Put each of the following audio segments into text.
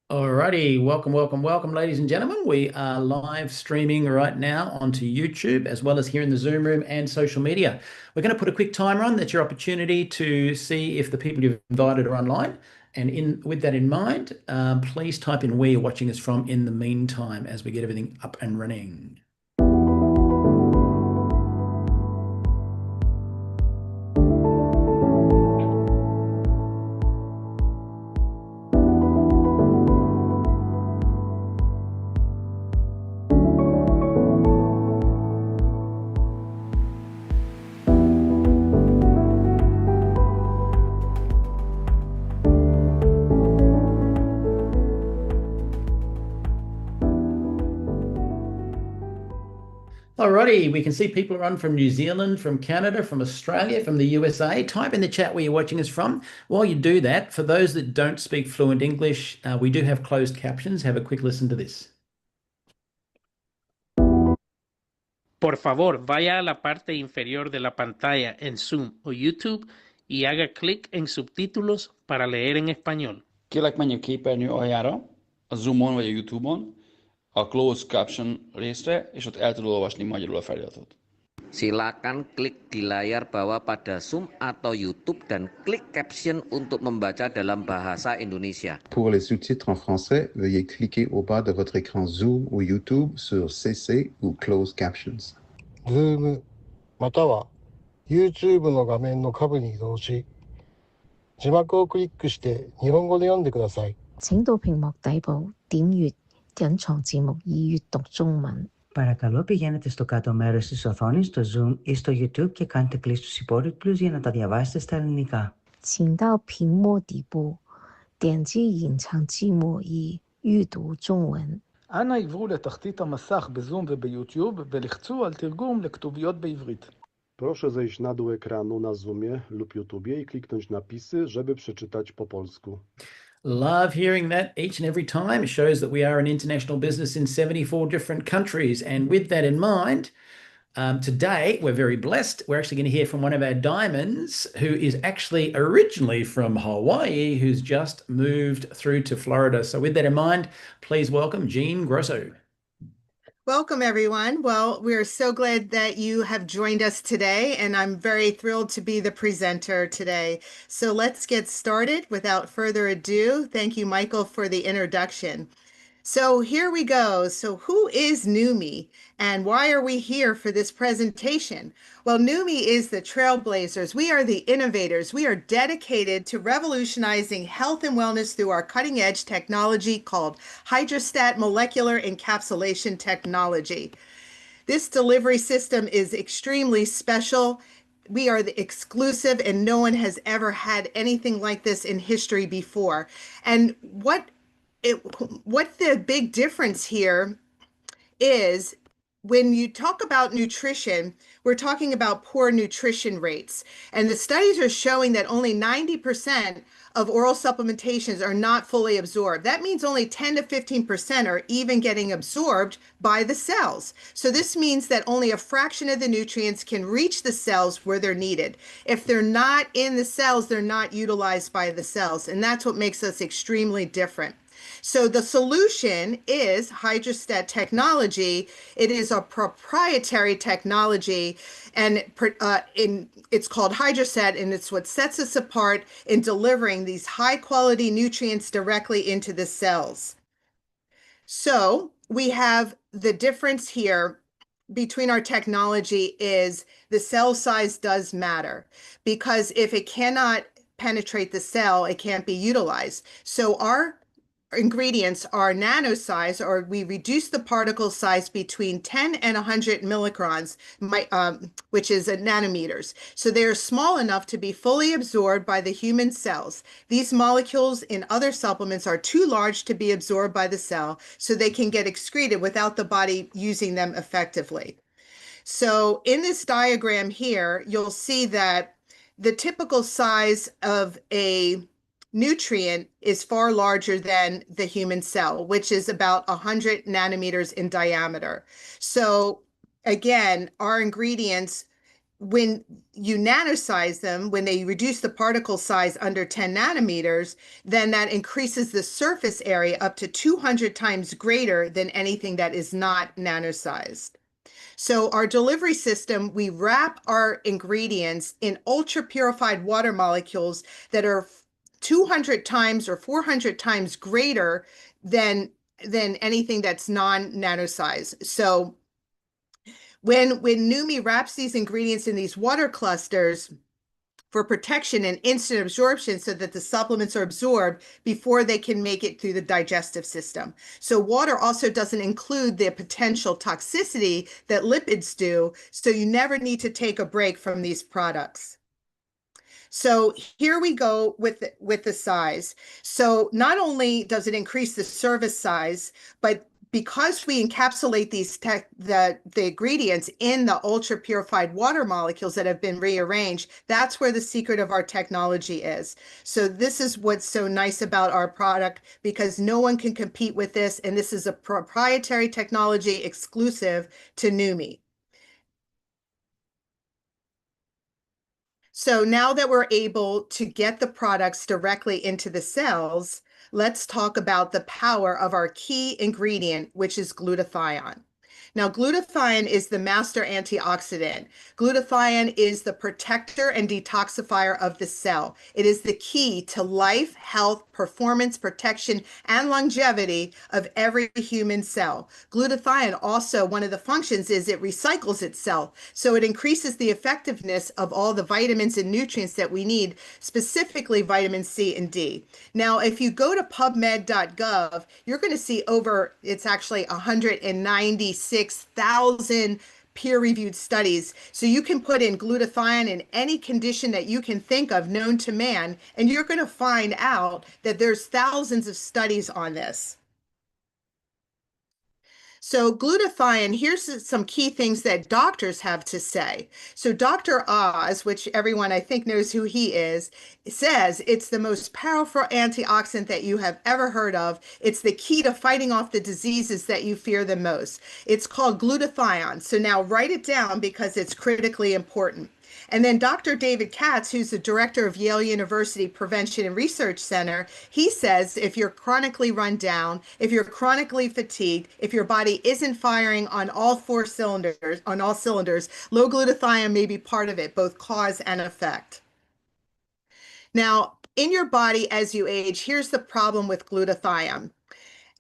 Alrighty, welcome, ladies and gentlemen. We are live streaming right now onto YouTube as well as here in the Zoom room and social media. We're going to put a quick timer on. That's your opportunity to see if the people you've invited are online. And with that in mind, please type in where you're watching us from in the meantime as we get everything up and running. Alrighty, we can see people are on from New Zealand, from Canada, from Australia, from the USA. Type in the chat where you're watching us from. While you do that, for those that don't speak fluent English, we do have closed captions. Have a quick listen to this. Por favor, vaya a la parte inferior de la pantalla en Zoom o YouTube y haga clic en subtítulos para leer en español. Kérlek menj a képernyő aljára, a Zoomon vagy a YouTube-on, a Closed Caption részre, és ott el tud olvasni magyarul a feliratot. Silakan klik di layar bawah pada Zoom atau YouTube dan klik caption untuk membaca dalam bahasa Indonesia. Pour les sous-titres en français, veuillez cliquer au bas de votre écran Zoom ou YouTube sur CC ou Closed Captions. Zoom または YouTube の画面の下部に移動し、字幕をクリックして日本語で読んでください。請到屏幕底部點閱隱藏字幕以閱讀中文。Παρακαλώ πηγαίνετε στο κάτω μέρος της οθόνης, στο Zoom ή στο YouTube και κάντε κλικ στους υπόλοιπους για να τα διαβάσετε στα ελληνικά. 請到屏幕底部點擊隱藏字幕以閱讀中文. אנא עברו לתחתית המסך בזום וביוטיוב ולחצו על תרגום לכתוביות בעברית. Proszę zejść na dół ekranu na Zoomie lub YouTubie i kliknąć napisy, żeby przeczytać po polsku. Love hearing that each and every time. It shows that we are an international business in 74 different countries. And with that in mind, today we're very blessed. We're actually going to hear from one of our diamonds who is actually originally from Hawaii, who's just moved through to Florida. So with that in mind, please welcome Jean Grosso. Welcome, everyone. Well, we're so glad that you have joined us today, and I'm very thrilled to be the presenter today. So let's get started without further ado. Thank you, Michael, for the introduction. So here we go. So who is Neumi, and why are we here for this presentation? Well, Neumi is the trailblazers. We are the innovators. We are dedicated to revolutionizing health and wellness through our cutting-edge technology called hydrostat molecular encapsulation technology. This delivery system is extremely special. We are the exclusive, and no one has ever had anything like this in history before. And what the big difference here is, when you talk about nutrition, we're talking about poor nutrition rates. And the studies are showing that only 90% of oral supplementations are not fully absorbed. That means only 10 to 15% are even getting absorbed by the cells. So this means that only a fraction of the nutrients can reach the cells where they're needed. If they're not in the cells, they're not utilized by the cells. And that's what makes us extremely different. So the solution is hydrostat technology. It is a proprietary technology, and it's called hydrostat, and it's what sets us apart in delivering these high quality nutrients directly into the cells. So we have the difference here between our technology is the cell size does matter, because if it cannot penetrate the cell, it can't be utilized. So our ingredients are nano size, or we reduce the particle size between 10 and 100 milligrams, which is nanometers. So they are small enough to be fully absorbed by the human cells. These molecules in other supplements are too large to be absorbed by the cell, so they can get excreted without the body using them effectively. So in this diagram here, you'll see that the typical size of a nutrient is far larger than the human cell, which is about 100 nanometers in diameter. So again, our ingredients when you nanosize them, when they reduce the particle size under 10 nanometers, then that increases the surface area up to 200 times greater than anything that is not nanosized. So our delivery system, we wrap our ingredients in ultra purified water molecules that are 200 times or 400 times greater than anything that's non-nanosized. So when Neumi wraps these ingredients in these water clusters for protection and instant absorption so that the supplements are absorbed before they can make it through the digestive system. So water also doesn't include the potential toxicity that lipids do, so you never need to take a break from these products. So here we go with the size. So not only does it increase the service size, but because we encapsulate the ingredients in the ultra purified water molecules that have been rearranged, that's where the secret of our technology is. So this is what's so nice about our product, because no one can compete with this, and this is a proprietary technology exclusive to Neumi. So now that we're able to get the products directly into the cells, let's talk about the power of our key ingredient, which is glutathione. Now, glutathione is the master antioxidant. Glutathione is the protector and detoxifier of the cell. It is the key to life, health, performance, protection, and longevity of every human cell. Glutathione also, one of the functions is it recycles itself. So it increases the effectiveness of all the vitamins and nutrients that we need, specifically vitamin C and D. Now, if you go to pubmed.gov, you're going to see it's actually 196,000 peer-reviewed studies. So you can put in glutathione in any condition that you can think of known to man, and you're going to find out that there's thousands of studies on this. So glutathione, here's some key things that doctors have to say. So Dr. Oz, which everyone I think knows who he is, says it's the most powerful antioxidant that you have ever heard of. It's the key to fighting off the diseases that you fear the most. It's called glutathione. So now write it down because it's critically important. And then Dr. David Katz, who's the director of Yale University Prevention and Research Center, he says if you're chronically run down, if you're chronically fatigued, if your body isn't firing on all cylinders, low glutathione may be part of it, both cause and effect. Now, in your body as you age, here's the problem with glutathione.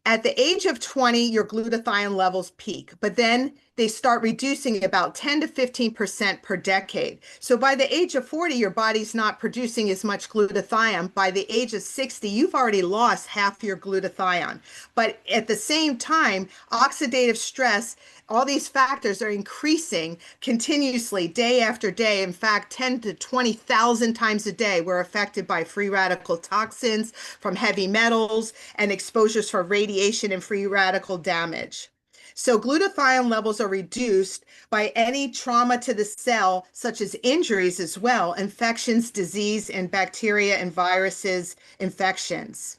At the age of 20, your glutathione levels peak, but then they start reducing about 10 to 15% per decade. So by the age of 40, your body's not producing as much glutathione. By the age of 60, you've already lost half your glutathione. But at the same time, oxidative stress, all these factors are increasing continuously day after day. In fact, 10 to 20,000 times a day, we're affected by free radical toxins from heavy metals and exposures for radiation and free radical damage. So glutathione levels are reduced by any trauma to the cell, such as injuries as well, infections, disease, and bacteria and viruses, infections.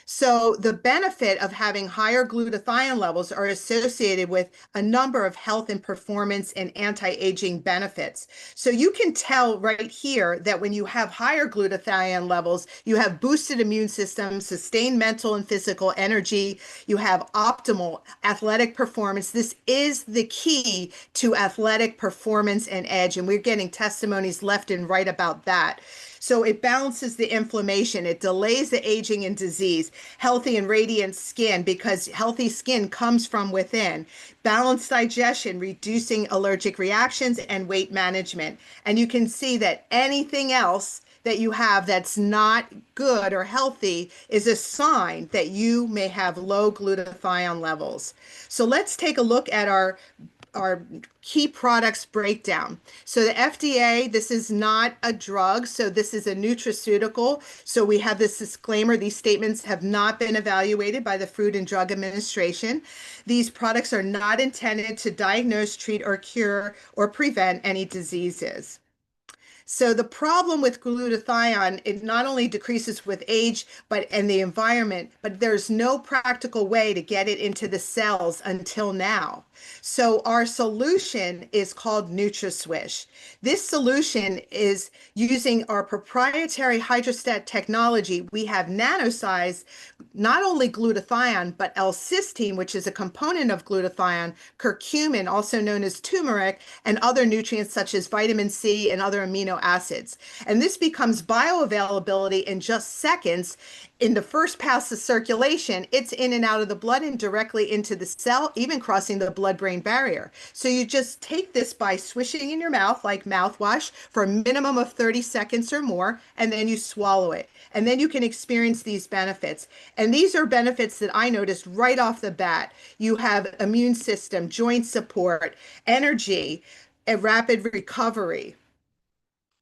So the benefit of having higher glutathione levels are associated with a number of health and performance and anti-aging benefits. So you can tell right here that when you have higher glutathione levels, you have boosted immune system, sustained mental and physical energy, you have optimal athletic performance. This is the key to athletic performance and edge, and we're getting testimonies left and right about that. So it balances the inflammation, it delays the aging and disease, healthy and radiant skin, because healthy skin comes from within, balanced digestion, reducing allergic reactions, and weight management. And you can see that anything else that you have that's not good or healthy is a sign that you may have low glutathione levels. So let's take a look at our key products breakdown. So the FDA, this is not a drug, so this is a nutraceutical. So we have this disclaimer, these statements have not been evaluated by the Food and Drug Administration. These products are not intended to diagnose, treat, or cure, or prevent any diseases. So the problem with glutathione, it not only decreases with age, and the environment, but there's no practical way to get it into the cells until now. So our solution is called NutraSwish. This solution is using our proprietary hydrostat technology. We have nanosized not only glutathione, but L-cysteine, which is a component of glutathione, curcumin, also known as turmeric, and other nutrients such as vitamin C and other amino acids. And this becomes bioavailability in just seconds. In the first pass of circulation, it's in and out of the blood and directly into the cell, even crossing the blood-brain barrier. So you just take this by swishing in your mouth like mouthwash for a minimum of 30 seconds or more, and then you swallow it. And then you can experience these benefits. And these are benefits that I noticed right off the bat. You have immune system, joint support, energy, a rapid recovery.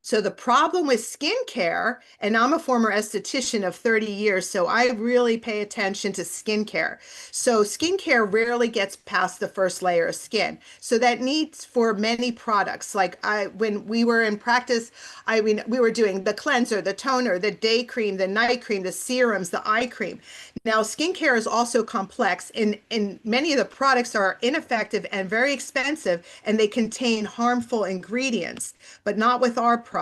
So the problem with skincare, and I'm a former esthetician of 30 years, so I really pay attention to skincare. So skincare rarely gets past the first layer of skin. So that needs for many products. Like when we were in practice, we were doing the cleanser, the toner, the day cream, the night cream, the serums, the eye cream. Now, skincare is also complex, and many of the products are ineffective and very expensive, and they contain harmful ingredients, but not with our product.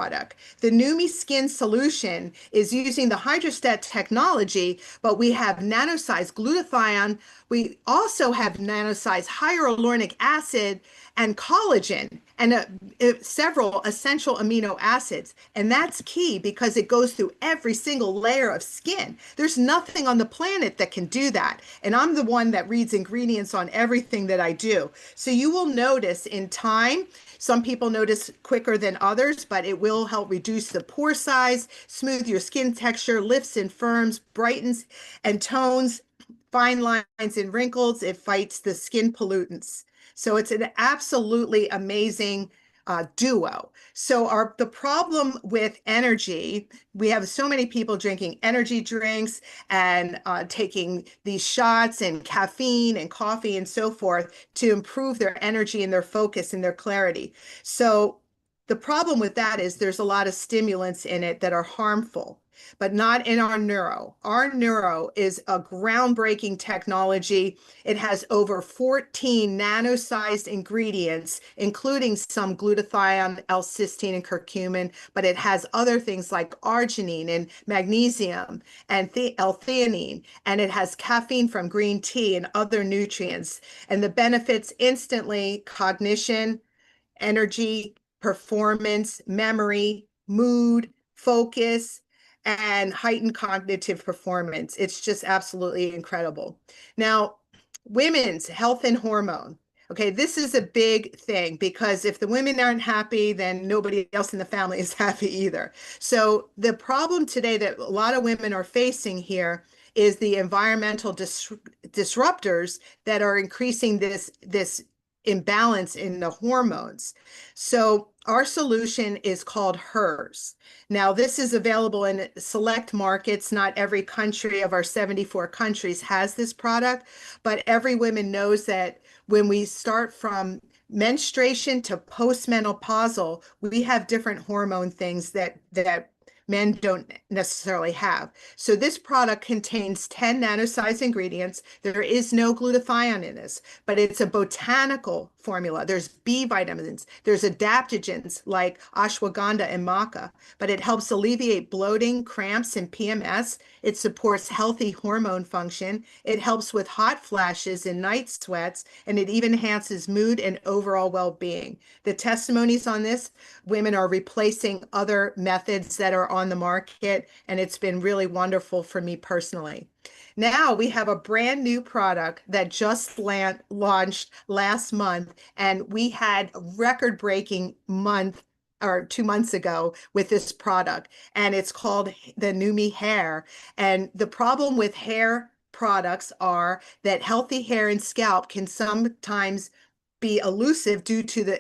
The Neumi Skin Solution is using the hydrostat technology, but we have nanosized glutathione. We also have nanosized hyaluronic acid and collagen and several essential amino acids. And that's key because it goes through every single layer of skin. There's nothing on the planet that can do that. And I'm the one that reads ingredients on everything that I do. So you will notice in time, some people notice quicker than others, but it will help reduce the pore size, smooth your skin texture, lifts and firms, brightens and tones, fine lines and wrinkles. It fights the skin pollutants. So it's an absolutely amazing duo. So the problem with energy, we have so many people drinking energy drinks and taking these shots and caffeine and coffee and so forth to improve their energy and their focus and their clarity. So the problem with that is there's a lot of stimulants in it that are harmful, but not in our neuro. Our neuro is a groundbreaking technology. It has over 14 nano-sized ingredients, including some glutathione, L-cysteine, and curcumin, but it has other things like arginine and magnesium and L-theanine, and it has caffeine from green tea and other nutrients. And the benefits instantly: cognition, energy, performance, memory, mood, focus, and heightened cognitive performance. It's just absolutely incredible. Now, women's health and hormone. Okay, this is a big thing because if the women aren't happy, then nobody else in the family is happy either. So the problem today that a lot of women are facing here is the environmental disruptors that are increasing this imbalance in the hormones. So our solution is called HERS. Now, this is available in select markets. Not every country of our 74 countries has this product, but every woman knows that when we start from menstruation to postmenopausal, we have different hormone things that men don't necessarily have. So this product contains 10 nano-sized ingredients. There is no glutathione in this, but it's a botanical formula. There's B vitamins, there's adaptogens like ashwagandha and maca, but it helps alleviate bloating, cramps, and PMS. It supports healthy hormone function. It helps with hot flashes and night sweats, and it even enhances mood and overall well-being. The testimonies on this, women are replacing other methods that are on the market, and it's been really wonderful for me personally. Now we have a brand new product that just launched last month, and we had a record-breaking month or 2 months ago with this product, and it's called the Neumi Hair. And the problem with hair products are that healthy hair and scalp can sometimes be elusive due to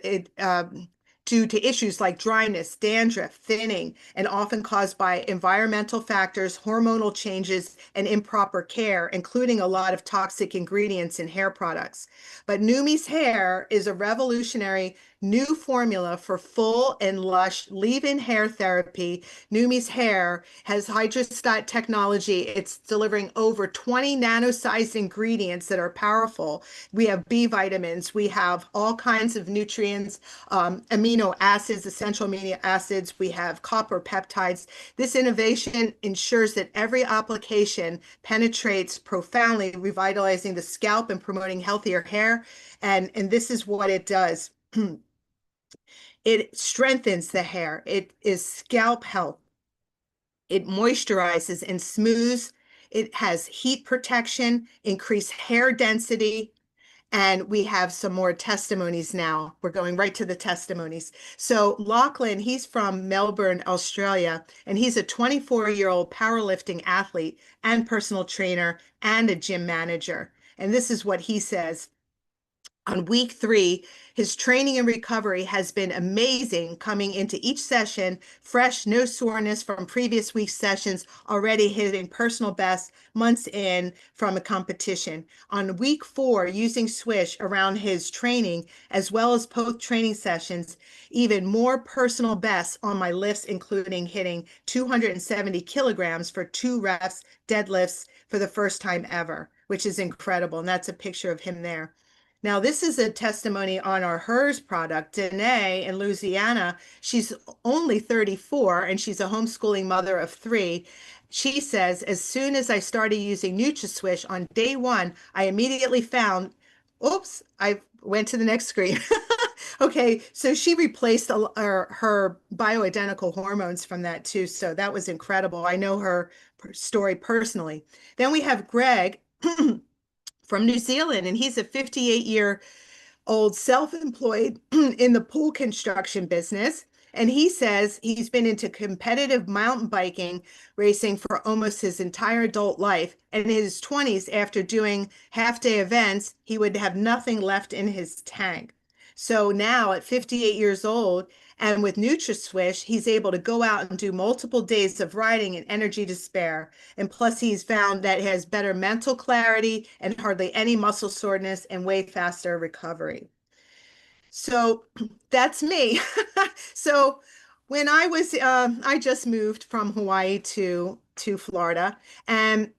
issues like dryness, dandruff, thinning, and often caused by environmental factors, hormonal changes, and improper care, including a lot of toxic ingredients in hair products. But Neumi's Hair is a revolutionary new formula for full and lush leave-in hair therapy. Neumi's hair has hydrostat technology. It's delivering over 20 nano-sized ingredients that are powerful. We have B vitamins. We have all kinds of nutrients, amino acids, essential amino acids. We have copper peptides. This innovation ensures that every application penetrates profoundly, revitalizing the scalp and promoting healthier hair. And this is what it does. It strengthens the hair. It is scalp health. It moisturizes and smooths. It has heat protection, increased hair density. And we have some more testimonies now. We're going right to the testimonies. So Lachlan, he's from Melbourne, Australia, and he's a 24-year-old powerlifting athlete and personal trainer and a gym manager. And this is what he says. On week 3, his training and recovery has been amazing, coming into each session fresh, no soreness from previous week's sessions, already hitting personal best months in from a competition. On week 4, using Swish around his training, as well as post-training sessions, even more personal bests on my lifts, including hitting 270 kilograms for 2 reps deadlifts for the first time ever, which is incredible. And that's a picture of him there. Now, this is a testimony on our HERS product. Danae in Louisiana, she's only 34 and she's a homeschooling mother of 3. She says, as soon as I started using NutraSwish on day 1, I immediately found, oops, I went to the next screen. Okay, so she replaced her bioidentical hormones from that too. So that was incredible. I know her story personally. Then we have Greg from New Zealand, and he's a 58-year-old self-employed in the pool construction business. And he says he's been into competitive mountain biking racing for almost his entire adult life. And in his 20s, after doing half-day events, he would have nothing left in his tank. So now at 58 years old, and with NutraSwish, he's able to go out and do multiple days of riding and energy to spare. And plus, he's found that he has better mental clarity and hardly any muscle soreness and way faster recovery. So that's me. So when I was, I just moved from Hawaii to Florida, and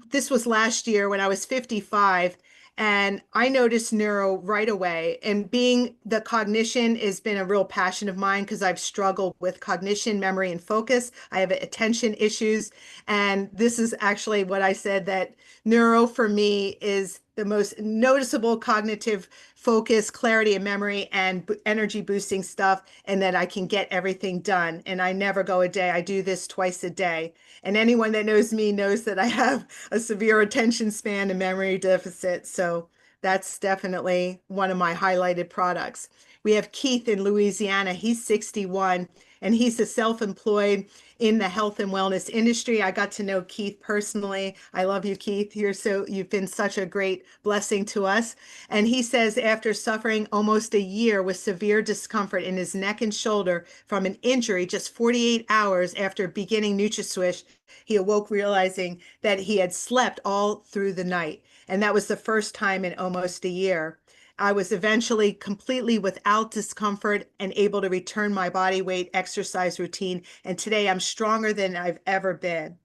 this was last year when I was 55. And I noticed neuro right away. And being the cognition has been a real passion of mine because I've struggled with cognition, memory, and focus. I have attention issues. And this is actually what I said, that neuro for me is the most noticeable cognitive focus, clarity, and memory, and energy boosting stuff, and that I can get everything done. And I never go a day. I do this twice a day. And anyone that knows me knows that I have a severe attention span and memory deficit. So that's definitely one of my highlighted products. We have Keith in Louisiana. He's 61 and he's a self-employed in the health and wellness industry. I got to know Keith personally. I love you, Keith. You've been such a great blessing to us. And he says after suffering almost a year with severe discomfort in his neck and shoulder from an injury just 48 hours after beginning NutraSwish, he awoke realizing that he had slept all through the night. And that was the first time in almost a year. I was eventually completely without discomfort and able to return my body weight exercise routine. And today I'm stronger than I've ever been.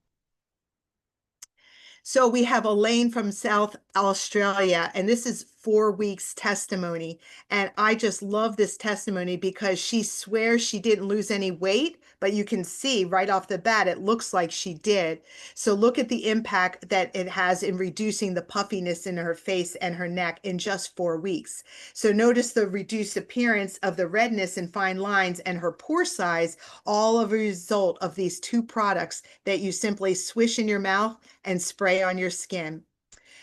So we have Elaine from South Australia, and this is 4 weeks testimony. And I just love this testimony because she swears she didn't lose any weight, but you can see right off the bat, it looks like she did. So look at the impact that it has in reducing the puffiness in her face and her neck in just 4 weeks. So notice the reduced appearance of the redness and fine lines and her pore size, all of a result of these 2 products that you simply swish in your mouth and spray on your skin.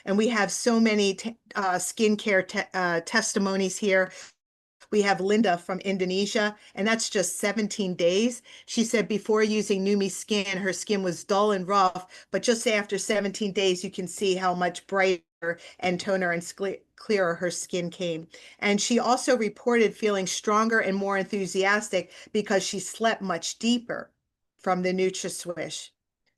And we have so many skincare testimonies here. We have Linda from Indonesia, and that's just 17 days. She said before using Neumi Skin, her skin was dull and rough, but just after 17 days, you can see how much brighter and toner and clearer her skin came. And she also reported feeling stronger and more enthusiastic because she slept much deeper from the NutraSwish.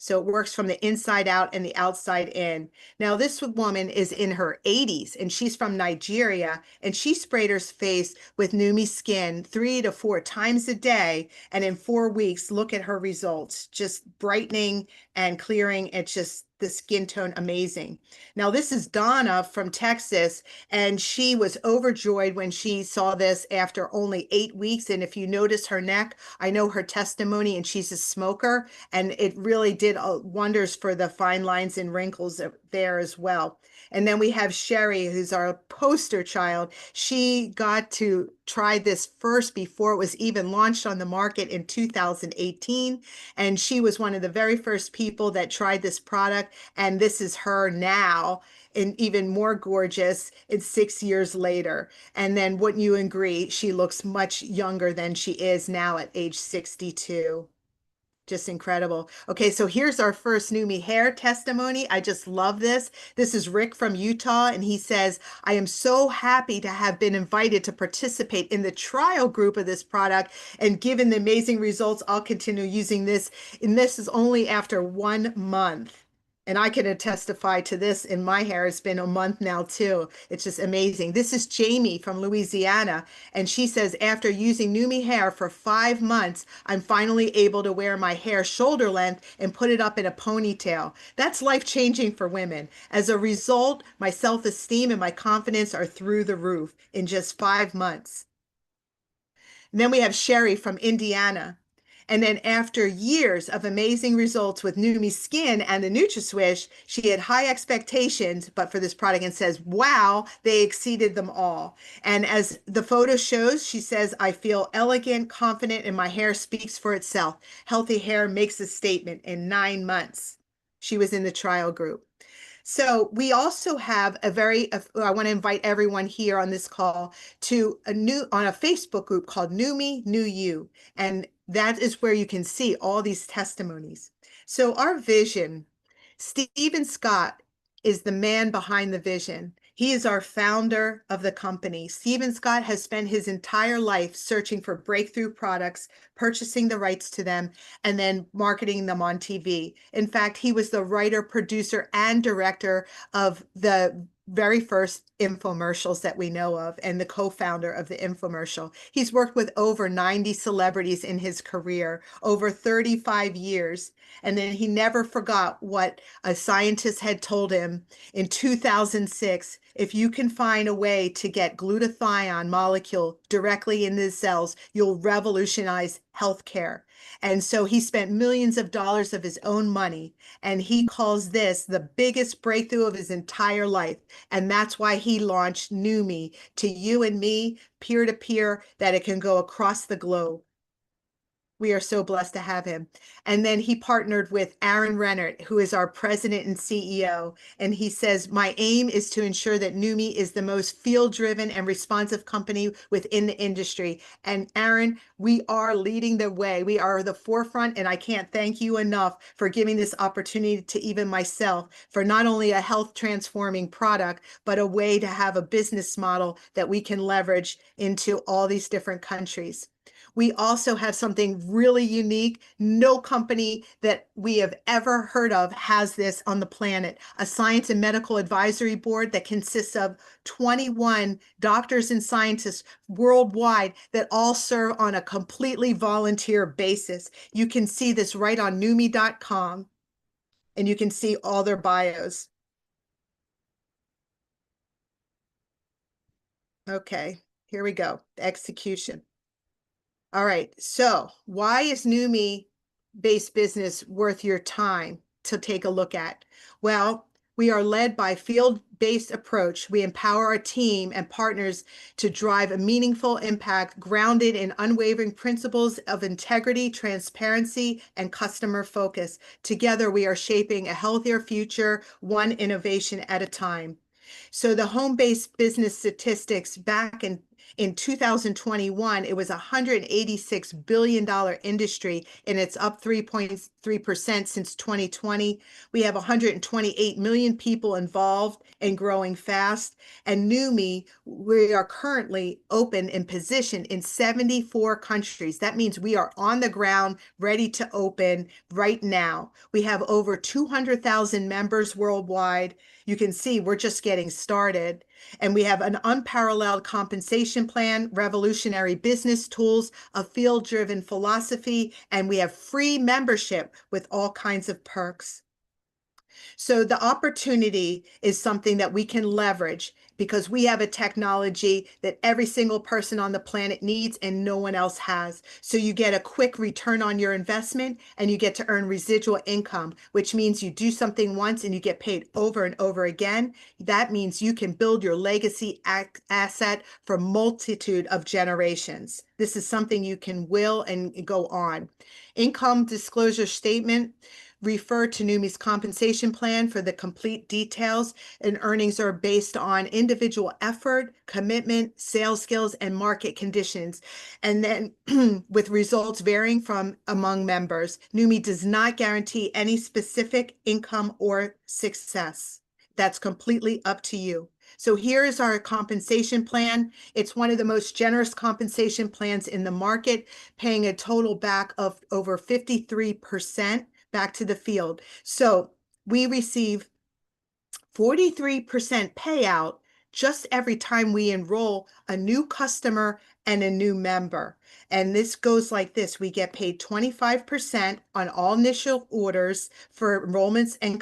So it works from the inside out and the outside in. Now, this woman is in her 80s and she's from Nigeria, and she sprayed her face with Neumi Skin 3 to 4 times a day. And in 4 weeks, look at her results, just brightening and clearing. It's just the skin tone amazing. Now, this is Donna from Texas, and she was overjoyed when she saw this after only 8 weeks. And if you notice her neck, I know her testimony, and she's a smoker, and it really did wonders for the fine lines and wrinkles there as well. And then we have Sherry, who's our poster child. She got to try this first before it was even launched on the market in 2018. And she was one of the very first people that tried this product. And this is her now, and even more gorgeous. It's 6 years later. And then wouldn't you agree, she looks much younger than she is now at age 62. Just incredible. Okay, so here's our first Neumi hair testimony. I just love this. This is Rick from Utah, and he says, I am so happy to have been invited to participate in the trial group of this product, and given the amazing results, I'll continue using this. And this is only after 1 month. And I can testify to this in my hair. It's been a month now too. It's just amazing. This is Jamie from Louisiana. And she says, after using Neumi hair for 5 months, I'm finally able to wear my hair shoulder length and put it up in a ponytail. That's life-changing for women. As a result, my self-esteem and my confidence are through the roof in just 5 months. And then we have Sherry from Indiana. And then after years of amazing results with Neumi Skin and the NutraSwish, she had high expectations, but for this product, and says, wow, they exceeded them all. And as the photo shows, she says, I feel elegant, confident, and my hair speaks for itself. Healthy hair makes a statement in 9 months. She was in the trial group. So we also have I want to invite everyone here on this call to on a Facebook group called Neumi New You. And that is where you can see all these testimonies. So our vision, Stephen Scott is the man behind the vision. He is our founder of the company. Stephen Scott has spent his entire life searching for breakthrough products, purchasing the rights to them, and then marketing them on TV. In fact, he was the writer, producer, and director of the very first infomercials that we know of, and the co-founder of the infomercial. He's worked with over 90 celebrities in his career, over 35 years. And then he never forgot what a scientist had told him in 2006. If you can find a way to get glutathione molecule directly in the cells, you'll revolutionize healthcare. And so he spent millions of dollars of his own money, and he calls this the biggest breakthrough of his entire life. And that's why he launched Neumi to you and me, peer-to-peer, that it can go across the globe. We are so blessed to have him. And then he partnered with Aaron Rennert, who is our president and CEO. And he says, my aim is to ensure that Neumi is the most field-driven and responsive company within the industry. And Aaron, we are leading the way. We are the forefront. And I can't thank you enough for giving this opportunity to even myself for not only a health transforming product, but a way to have a business model that we can leverage into all these different countries. We also have something really unique. No company that we have ever heard of has this on the planet. A science and medical advisory board that consists of 21 doctors and scientists worldwide that all serve on a completely volunteer basis. You can see this right on Neumi.com, and you can see all their bios. Okay, here we go. Execution. All right, so why is Neumi-based business worth your time to take a look at? Well, we are led by field-based approach. We empower our team and partners to drive a meaningful impact grounded in unwavering principles of integrity, transparency, and customer focus. Together, we are shaping a healthier future, one innovation at a time. So the home-based business statistics back in In 2021, it was a $186 billion industry, and it's up 3.3% since 2020. We have 128 million people involved and growing fast. And Neumi, we are currently open and positioned in 74 countries. That means we are on the ground, ready to open right now. We have over 200,000 members worldwide. You can see we're just getting started. And we have an unparalleled compensation plan, revolutionary business tools, a field-driven philosophy, and we have free membership with all kinds of perks. So the opportunity is something that we can leverage because we have a technology that every single person on the planet needs and no one else has. So you get a quick return on your investment and you get to earn residual income, which means you do something once and you get paid over and over again. That means you can build your legacy asset for a multitude of generations. This is something you can will and go on. Income disclosure statement. Refer to Neumi's compensation plan for the complete details, and earnings are based on individual effort, commitment, sales skills, and market conditions. And then with results varying from among members, Neumi does not guarantee any specific income or success. That's completely up to you. So here is our compensation plan. It's one of the most generous compensation plans in the market, paying a total back of over 53%. Back to the field. So we receive 43% payout just every time we enroll a new customer and a new member. And this goes like this. We get paid 25% on all initial orders for enrollments and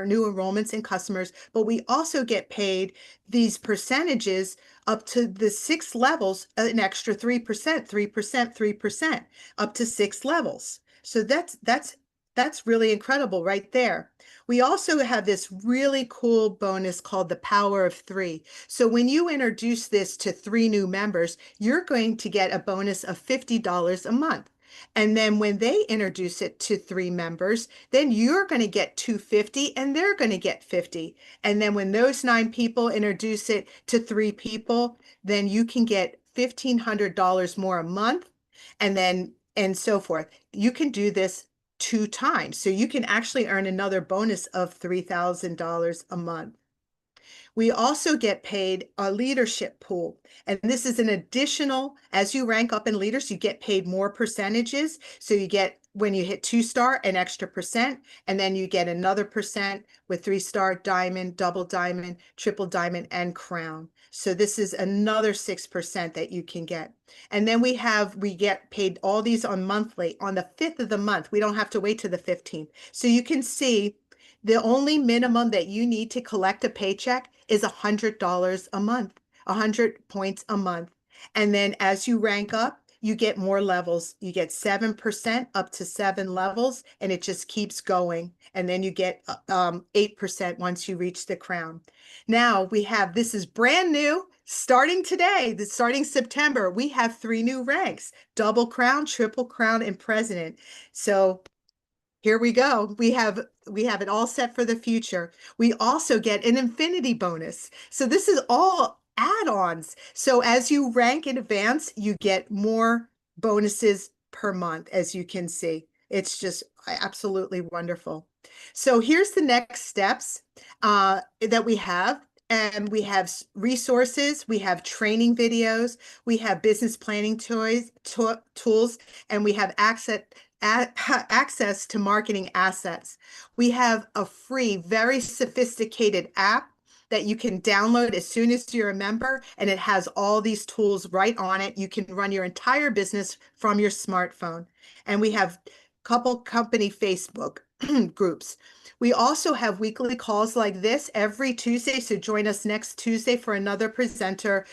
new enrollments and customers, but we also get paid these percentages up to the 6 levels, an extra 3%, 3%, 3%, up to 6 levels. So that's really incredible right there. We also have this really cool bonus called the Power of 3. So when you introduce this to 3 new members, you're going to get a bonus of $50 a month. And then when they introduce it to 3 members, then you're going to get $250 and they're going to get $50. And then when those 9 people introduce it to 3 people, then you can get $1,500 more a month, and so forth. You can do this 2 times. So you can actually earn another bonus of $3,000 a month. We also get paid a leadership pool. And this is an additional, as you rank up in leaders, you get paid more percentages. So you get, when you hit 2-star, an extra percent, and then you get another percent with 3-star, diamond, double diamond, triple diamond, and crown. So this is another 6% that you can get. And then we get paid all these on monthly, on the 5th of the month. We don't have to wait to the 15th. So you can see the only minimum that you need to collect a paycheck is $100 a month, 100 points a month. And then as you rank up, you get more levels. You get 7% up to 7 levels, and it just keeps going. And then you get 8% once you reach the crown. Now this is brand new, starting today, starting September, we have 3 new ranks: double crown, triple crown, and president. So here we go. We have it all set for the future. We also get an infinity bonus. So this is all add-ons. So as you rank in advance, you get more bonuses per month, as you can see. It's just absolutely wonderful. So here's the next steps that we have. And we have resources, we have training videos, we have business planning tools, and we have access to marketing assets. We have a free, very sophisticated app that you can download as soon as you're a member, and it has all these tools right on it. You can run your entire business from your smartphone. And we have a couple company Facebook groups. We also have weekly calls like this every Tuesday, so join us next Tuesday for another presenter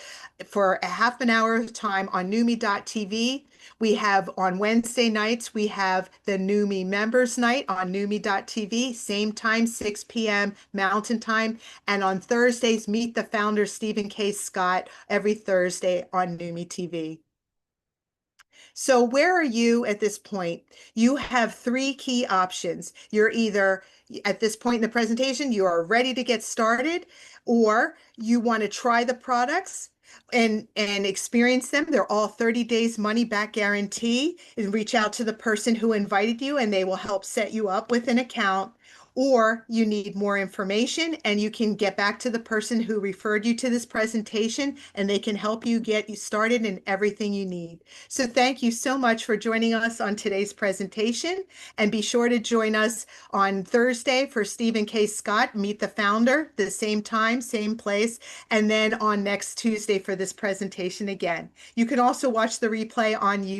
for a half an hour of time on Neumi.tv. We have on Wednesday nights, we have the Neumi Members Night on Neumi.tv, same time, 6 p.m. Mountain Time. And on Thursdays, meet the founder, Stephen K. Scott, every Thursday on Neumi TV. So where are you at this point? You have three key options. You're either at this point in the presentation, you are ready to get started, or you want to try the products and experience them. They're all 30 days money back guarantee, and reach out to the person who invited you and they will help set you up with an account. Or you need more information and you can get back to the person who referred you to this presentation and they can help you get you started in everything you need. So thank you so much for joining us on today's presentation, and be sure to join us on Thursday for Stephen K. Scott, Meet the Founder, the same time, same place, and then on next Tuesday for this presentation again. You can also watch the replay on YouTube.